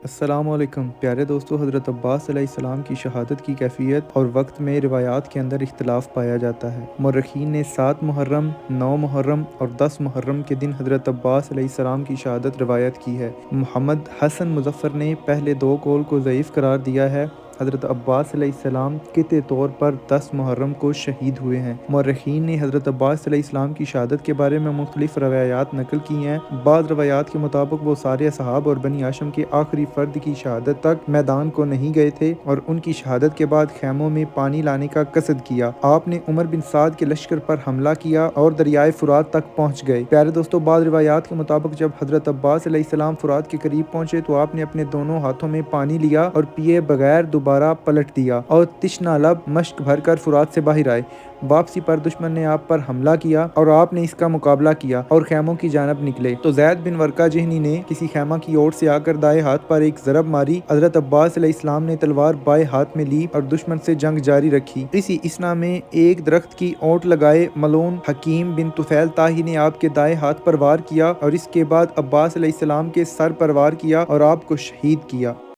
السلام علیکم پیارے دوستو، حضرت عباس علیہ السلام کی شہادت کی کیفیت اور وقت میں روایات کے اندر اختلاف پایا جاتا ہے۔ مورخین نے 7 محرم، 9 محرم اور 10 محرم کے دن حضرت عباس علیہ السلام کی شہادت روایت کی ہے۔ محمد حسن مظفر نے پہلے 2 قول کو ضعیف قرار دیا ہے۔ حضرت عباس علیہ السلام قطعی طور پر 10 محرم کو شہید ہوئے ہیں۔ مورخین نے حضرت عباس علیہ السلام کی شہادت کے بارے میں مختلف روایات نقل کی ہیں۔ بعض روایات کے مطابق وہ سارے اصحاب اور بنی ہاشم کے آخری فرد کی شہادت تک میدان کو نہیں گئے تھے اور ان کی شہادت کے بعد خیموں میں پانی لانے کا قصد کیا۔ آپ نے عمر بن سعد کے لشکر پر حملہ کیا اور دریائے فرات تک پہنچ گئے۔ پیارے دوستو، بعض روایات کے مطابق جب حضرت عباس علیہ السلام فرات کے قریب پہنچے تو آپ نے اپنے دونوں ہاتھوں میں پانی لیا اور پیے بغیر دوبارہ پلٹ دیا اور تشنہ لب مشک بھر کر فرات سے باہر آئے۔ واپسی پر دشمن نے آپ پر حملہ کیا اور آپ نے اس کا مقابلہ کیا اور خیموں کی جانب نکلے تو زید بن ورقہ جہنی نے کسی خیمہ کی اوٹ سے آ کر دائیں ہاتھ پر ایک ضرب ماری۔ حضرت عباس علیہ السلام نے تلوار بائیں ہاتھ میں لی اور دشمن سے جنگ جاری رکھی۔ اسی اثنا میں ایک درخت کی اوٹ لگائے ملعون حکیم بن طفیل طاہی نے آپ کے دائیں ہاتھ پر وار کیا اور اس کے بعد عباس علیہ السلام کے سر پر وار کیا اور آپ کو شہید کیا۔